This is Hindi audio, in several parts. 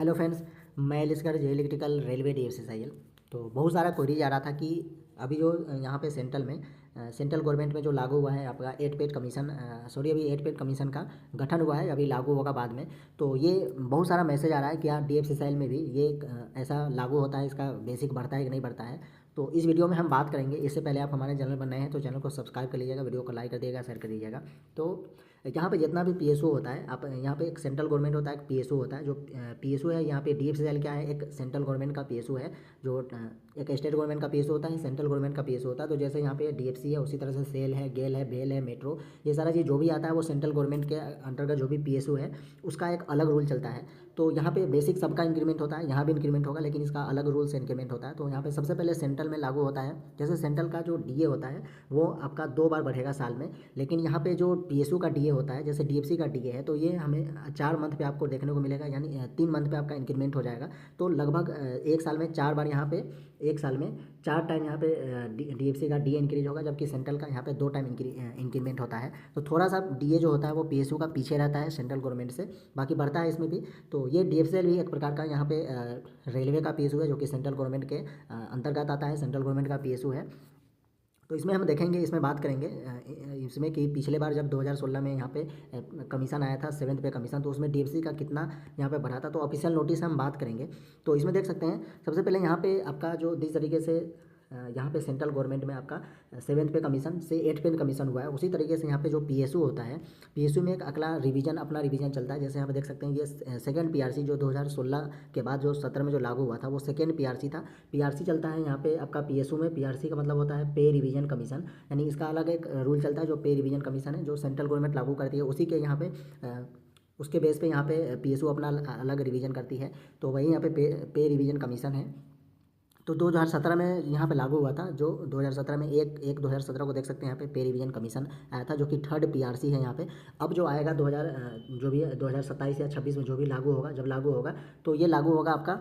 हेलो फ्रेंड्स, मैं एलिसगढ़ जे इलेक्ट्रिकल रेलवे DFCCIL। तो बहुत सारा क्वेरी आ रहा था कि अभी जो यहाँ पे सेंट्रल गवर्नमेंट में जो लागू हुआ है आपका 8 पेड कमीशन, अभी 8 पेड कमीशन का गठन हुआ है, अभी लागू होगा बाद में। तो ये बहुत सारा मैसेज आ रहा है कि हाँ DFCCIL में भी ये ऐसा लागू होता है, इसका बेसिक बढ़ता है कि नहीं बढ़ता है। तो इस वीडियो में हम बात करेंगे। इससे पहले आप हमारे चैनल पर नए हैं तो चैनल को सब्सक्राइब कर लीजिएगा, वीडियो को लाइक कर दीजिएगा, शेयर कर दीजिएगा। तो यहाँ पे जितना भी PSO होता है, आप यहाँ पे एक सेंट्रल गवर्नमेंट होता है, एक PSO होता है। जो PSO है यहाँ पे DFCCIL क्या है, एक सेंट्रल गवर्नमेंट का PSO है। जो एक स्टेट गवर्नमेंट का PSO होता है, सेंट्रल गवर्नमेंट का PSO होता है। तो जैसे यहाँ पे DFC है, उसी तरह से सेल है, गेल है, बेल है, मेट्रो, ये सारा चीज़ जो भी आता है वो सेंट्रल गवर्नमेंट के अंतर्गत जो भी PSO है उसका एक अलग रूल चलता है। तो यहाँ पे बेसिक सबका इंक्रीमेंट होता है, यहाँ भी इंक्रीमेंट होगा, लेकिन इसका अलग रूल से इंक्रीमेंट होता है। तो यहाँ पे सबसे पहले सेंट्रल में लागू होता है। जैसे सेंट्रल का जो DA होता है वो आपका 2 बार बढ़ेगा साल में, लेकिन यहाँ पे जो PSO का DA होता है, जैसे DFC का DA है, तो ये हमें 4 मंथ पे आपको देखने को मिलेगा, यानी 3 मंथ पे आपका इंक्रीमेंट हो जाएगा। तो लगभग एक साल में 4 बार यहाँ पे, एक साल में 4 टाइम यहाँ पे DFC का DA इंक्रीज होगा, जबकि सेंट्रल का यहाँ पे 2 टाइम इंक्रीमेंट होता है। तो थोड़ा सा DA जो होता है वो PSO का पीछे रहता है सेंट्रल गवर्नमेंट से, बाकी बढ़ता है इसमें भी। तो ये DFCL भी एक प्रकार का यहाँ पे रेलवे का PSO है, जो कि सेंट्रल गवर्नमेंट के अंतर्गत आता है, सेंट्रल गवर्नमेंट का PSO है। तो इसमें हम देखेंगे, इसमें बात करेंगे इसमें कि पिछले बार जब 2016 में यहाँ पे कमीशन आया था, 7th पे कमीशन, तो उसमें DFC का कितना यहाँ पे बढ़ा था। तो ऑफिशियल नोटिस हम बात करेंगे। तो इसमें देख सकते हैं, सबसे पहले यहाँ पे आपका जो जिस तरीके से यहाँ पे सेंट्रल गवर्नमेंट में आपका 7th पे कमीशन से 8th पे कमीशन हुआ है, उसी तरीके से यहाँ पे जो PSO होता है, PSO में एक अगला रिवीजन, अपना रिवीजन चलता है। जैसे यहाँ पे देख सकते हैं, ये सेकंड PRC जो 2016 के बाद जो 17 में जो लागू हुआ था वो सेकंड PRC था। PRC चलता है यहाँ पे आपका PSO में। PRC का मतलब होता है पे रिवीजन कमीशन, यानी इसका अलग एक रूल चलता है जो पे रिवीजन कमीशन है, जो सेंट्रल गवर्नमेंट लागू करती है, उसी के यहाँ पे उसके बेस पे यहाँ पे PSO अपना अलग रिवीजन करती है। तो वही यहाँ पे पे रिवीजन कमीशन है। तो 2017 में यहाँ पे लागू हुआ था, जो 2017 में 1/1/2017 को देख सकते हैं, यहाँ पे पे रिवीजन कमीशन आया था, जो कि थर्ड PRC है यहाँ पे। अब जो आएगा जो भी 2027 या 26 में जो भी लागू होगा, जब लागू होगा तो ये लागू होगा आपका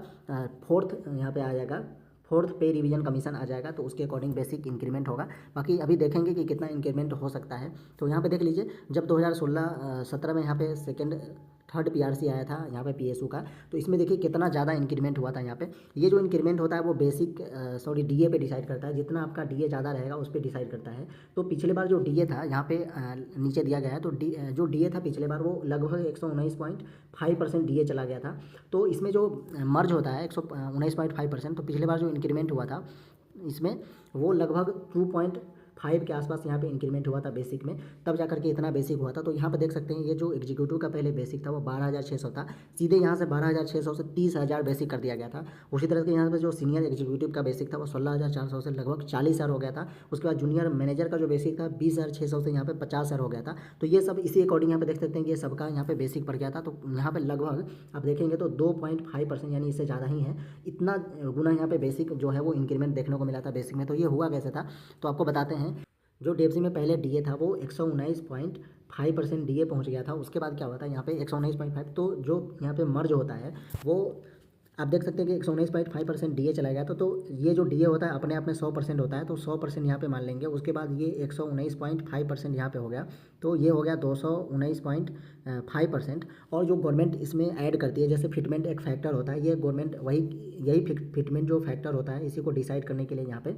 फोर्थ, यहाँ पे आ जाएगा फोर्थ पे रिवीजन कमीशन आ जाएगा। तो उसके अकॉर्डिंग बेसिक इंक्रीमेंट होगा। बाकी अभी देखेंगे कि कितना इंक्रीमेंट हो सकता है। तो यहाँ पे देख लीजिए, जब 2016-17 में यहाँ पे थर्ड PRC आया था यहाँ पे PSO का, तो इसमें देखिए कितना ज़्यादा इंक्रीमेंट हुआ था यहाँ पे। ये जो इंक्रीमेंट होता है वो बेसिक DA पे डिसाइड करता है, जितना आपका DA ज़्यादा रहेगा उस पर डिसाइड करता है। तो पिछले बार जो DA था यहाँ पे नीचे दिया गया है, तो जो DA था पिछले बार वो लगभग 119.5% DA चला गया था। तो इसमें जो मर्ज होता है 119.5%, तो पिछले बार जो इंक्रीमेंट हुआ था इसमें वो लगभग 2.5 के आसपास यहाँ पे इंक्रीमेंट हुआ था बेसिक में, तब जा करके इतना बेसिक हुआ था। तो यहाँ पे देख सकते हैं, ये जो एग्जीक्यूटिव का पहले बेसिक था वो 12,600 था, सीधे यहाँ से 12,600 से 30,000 बेसिक कर दिया गया था। उसी तरह से यहाँ पे जो सीनियर एग्जीक्यूटिव का बेसिक था वो 16,400 से लगभग 40,000 हो गया था। उसके बाद जूनियर मैनेजर का जो बेसिक था 20,600 से यहाँ पे 50,000 हो गया था। तो ये सब इसी अकॉर्डिंग यहाँ पे देख सकते हैं कि ये सबका यहाँ पे बेसिक बढ़ गया था। तो यहाँ पे लगभग आप देखेंगे तो 2.5%, यानी इससे ज़्यादा ही है, इतना गुना यहाँ पे बेसिक जो है वो इंक्रीमेंट देखने को मिला था बेसिक में। तो ये हुआ कैसे था, तो आपको बताते हैं। जो DFC में पहले DA था वो 119.5% DA पहुंच गया था। उसके बाद क्या हुआ था, यहाँ पे 119.5, तो जो यहाँ पे मर्ज होता है वो आप देख सकते हैं कि 119.5% DA चला गया था। तो ये जो DA होता है अपने आप में 100% होता है, तो 100% यहाँ पे मान लेंगे। उसके बाद ये 119.5% यहाँ पे हो गया, तो ये हो गया 219.5%। और जो गवर्नमेंट इसमें ऐड करती है, जैसे फिटमेंट एक फैक्टर होता है, ये गवर्नमेंट यही फिटमेंट जो फैक्टर होता है, इसी को डिसाइड करने के लिए यहाँ पे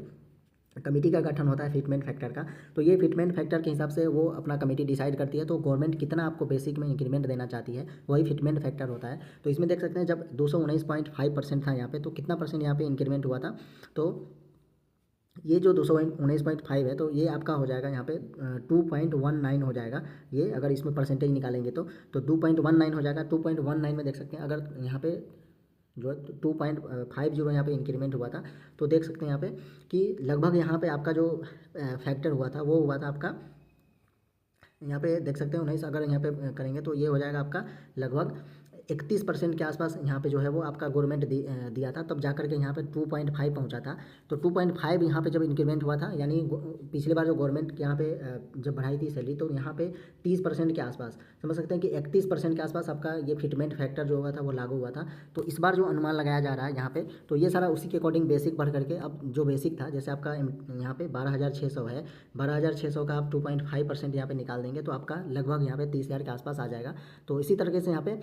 कमेटी का गठन होता है फिटमेंट फैक्टर का। तो ये फिटमेंट फैक्टर के हिसाब से वो अपना कमेटी डिसाइड करती है। तो गवर्नमेंट कितना आपको बेसिक में इंक्रीमेंट देना चाहती है, वही फिटमेंट फैक्टर होता है। तो इसमें देख सकते हैं, जब 219.5% था यहाँ पे, तो कितना परसेंट यहाँ पे इंक्रीमेंट हुआ था। तो ये जो 219.5 है, तो ये आपका हो जाएगा यहाँ पे 2.19 हो जाएगा। ये अगर इसमें परसेंटेज निकालेंगे तो 2.19 हो जाएगा। 2.19 में देख सकते हैं, अगर यहाँ पे जो 2.50 यहाँ पे इंक्रीमेंट हुआ था, तो देख सकते हैं यहाँ पे कि लगभग यहाँ पे आपका जो फैक्टर हुआ था वो हुआ था आपका, यहाँ पे देख सकते हैं 19, अगर यहाँ पे करेंगे तो ये हो जाएगा आपका लगभग 31% के आसपास यहाँ पे जो है वो आपका गवर्नमेंट दिया था, तब जा करके यहाँ पे 2.5 पहुँचा था। तो 2.5 यहाँ पे जब इंक्रीमेंट हुआ था, यानी पिछले बार जो गवर्नमेंट यहाँ पे जब बढ़ाई थी सैलरी, तो यहाँ पे 30% के आसपास, समझ सकते हैं कि 31% के आसपास आपका ये फिटमेंट फैक्टर जो हुआ था वो लागू हुआ था। तो इस बार जो अनुमान लगाया जा रहा है यहाँ पे, तो ये सारा उसी के अकॉर्डिंग बेसिक बढ़ करके, अब जो बेसिक था, जैसे आपका यहाँ पे 12,600 है, 12,600 का आप 2.5% यहाँ पे निकाल देंगे तो आपका लगभग यहाँ पे 30,000 के आसपास आ जाएगा। तो इसी तरीके से यहाँ पे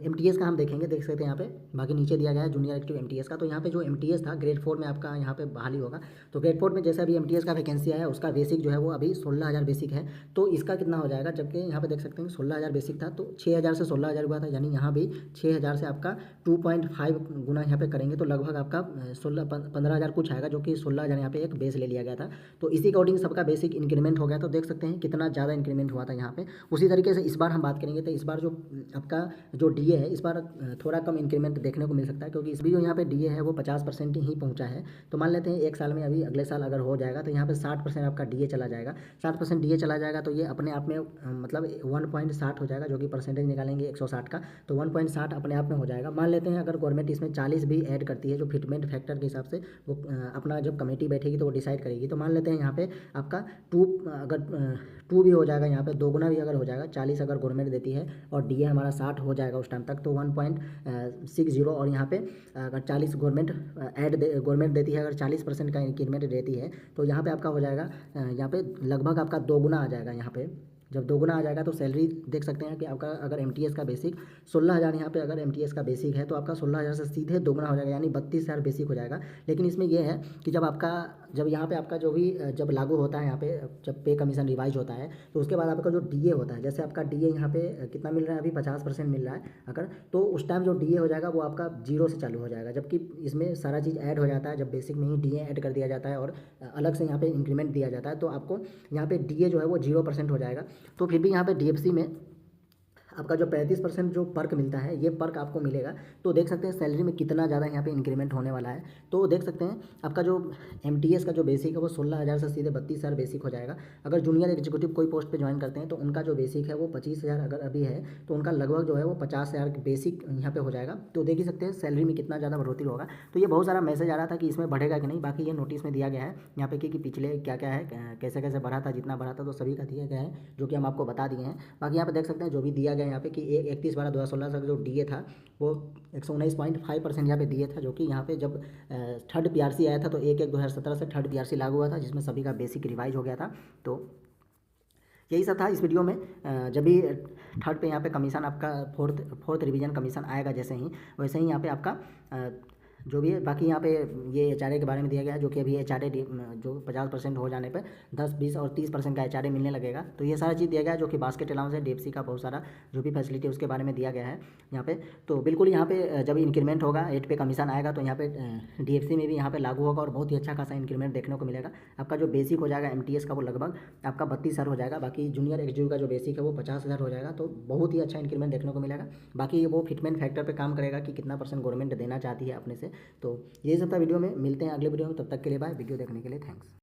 MTS का हम देखेंगे, देख सकते हैं यहाँ पे, बाकी नीचे दिया गया है जूनियर एक्टिव MTS का। तो यहाँ पे जो MTS था ग्रेड 4 में आपका यहाँ पे बहाली होगा। तो ग्रेड 4 में जैसे अभी MTS का वैकेंसी आया है, उसका बेसिक जो है वो अभी 16,000 बेसिक है। तो इसका कितना हो जाएगा, जबकि यहाँ पे देख सकते हैं 16,000 बेसिक था, तो 6,000 से 16,000 हुआ था, यानी यहाँ भी 6,000 से आपका 2.5 गुना यहाँ पे करेंगे तो लगभग आपका 15,000 कुछ आएगा, जो कि 16,000 यहाँ पे एक बेस ले लिया गया था। तो इसी अकॉर्डिंग सबका बेसिक इंक्रीमेंट हो गया। तो देख सकते हैं कितना ज़्यादा इंक्रीमेंट हुआ था यहाँ पे। उसी तरीके से इस बार हम बात करेंगे तो इस बार जो आपका जो DA है, इस बार थोड़ा कम इंक्रीमेंट देखने को मिल सकता है, क्योंकि इस भी जो यहाँ पे DA है वो 50% ही पहुँचा है। तो मान लेते हैं एक साल में, अभी अगले साल अगर हो जाएगा तो यहाँ पे 60% आपका DA चला जाएगा। 60% DA चला जाएगा तो ये अपने आप में मतलब 1.60 हो जाएगा, जो कि परसेंटेज निकालेंगे 160 का, तो 1.60 अपने आप में हो जाएगा। मान लेते हैं अगर गवर्नमेंट इसमें 40 भी ऐड करती है, जो फिटमेंट फैक्टर के हिसाब से वो अपना जब कमेटी बैठेगी तो वो डिसाइड करेगी। तो मान लेते हैं यहाँ पे आपका 2 भी हो जाएगा, यहाँ पे 2 गुना भी अगर हो जाएगा, 40 अगर गवर्नमेंट देती है और DA हमारा 60 हो जाएगा उस टाइम तक, तो 1.60, और यहाँ पे अगर 40 गवर्नमेंट देती है, अगर 40% का इंक्रीमेंट देती है, तो यहाँ पे आपका हो जाएगा, यहाँ पे लगभग आपका 2 गुना आ जाएगा। यहाँ पे जब 2 गुना आ जाएगा तो सैलरी देख सकते हैं कि आपका अगर MTS का बेसिक 16,000, यहाँ पे अगर MTS का बेसिक है तो आपका 16,000 से सीधे 2 गुना हो जाएगा, यानी 32,000 बेसिक हो जाएगा। लेकिन इसमें यह है कि जब यहाँ पे आपका जो भी जब लागू होता है, यहाँ पे जब पे कमीशन रिवाइज होता है, तो उसके बाद आपका जो DA होता है, जैसे आपका DA यहाँ पे कितना मिल रहा है, अभी 50% मिल रहा है अगर, तो उस टाइम जो DA हो जाएगा वो आपका 0 से चालू हो जाएगा। जबकि इसमें सारा चीज़ ऐड हो जाता है, जब बेसिक में ही DA ऐड कर दिया जाता है और अलग से यहाँ पे इंक्रीमेंट दिया जाता है, तो आपको यहाँ पे DA जो है वो 0% हो जाएगा। तो फिर भी यहाँ पे DFC में आपका जो 35% जो पर्क मिलता है, ये पर्क आपको मिलेगा। तो देख सकते हैं सैलरी में कितना ज़्यादा यहाँ पे इंक्रीमेंट होने वाला है। तो देख सकते हैं आपका जो MTS का जो बेसिक है वो 16,000 से सीधे 32,000 बेसिक हो जाएगा। अगर जूनियर एग्जीक्यूटिव कोई पोस्ट पे ज्वाइन करते हैं तो उनका जो बेसिक है वो 25,000 अगर अभी है, तो उनका लगभग जो है वो 50,000 बेसिक यहाँ पे हो जाएगा। तो देख ही सकते हैं सैलरी में कितना ज़्यादा बढ़ोतरी होगा। तो ये बहुत सारा मैसेज आ रहा था कि इसमें बढ़ेगा कि नहीं, बाकी ये नोटिस में दिया गया है यहाँ पे कि पिछले क्या क्या है, कैसे कैसे बढ़ा था, जितना बढ़ा था, तो सभी का दिया गया है, जो कि हम आपको बता दिए हैं। बाकी यहाँ पे देख सकते हैं जो भी दिया गया है यहाँ पे कि 31/12/2016 तक जो DA था वो 119.5% यहाँ पे DA था, जो कि यहाँ पे जब थर्ड PRC आया था तो 1/1/2017 से थर्ड PRC लागू हुआ था, जिसमें सभी का बेसिक रिवाइज हो गया था। तो यही सब था इस वीडियो में। जब भी थर्ड पे यहाँ पे कमीशन आपका फोर्थ रिवीजन कमीशन आएगा, जैसे ही वैसे ही यहाँ पे आपका जो भी है, बाकी यहाँ पे ये HRA के बारे में दिया गया है, जो कि अभी HRA जो 50% हो जाने पे 10, 20 और 30% का HRA मिलने लगेगा। तो ये सारा चीज़ दिया गया है, जो कि बास्केट अलाउंस है, DFC का बहुत सारा जो भी फैसिलिटी है उसके बारे में दिया गया है यहाँ पे। तो बिल्कुल यहाँ पे जब इंक्रीमेंट होगा, 8 पे कमीशन आएगा, तो यहाँ पे DFC में भी यहाँ पे लागू होगा और बहुत ही अच्छा खासा इंक्रीमेंट देखने को मिलेगा। आपका जो बेसिक हो जाएगा MTS का वो लगभग आपका 32,000 हो जाएगा। बाकी जूनियर एग्जीक्यूटिव का जो बेसिक है वो 50,000 हो जाएगा। तो बहुत ही अच्छा इंक्रीमेंट देखने को मिलेगा। बाकी वो फिटमेंट फैक्टर पर काम करेगा कि कितना % गवर्नमेंट देना चाहती है अपने से। तो यही सब था वीडियो में, मिलते हैं अगले वीडियो में, तब तक के लिए बाय। वीडियो देखने के लिए थैंक्स।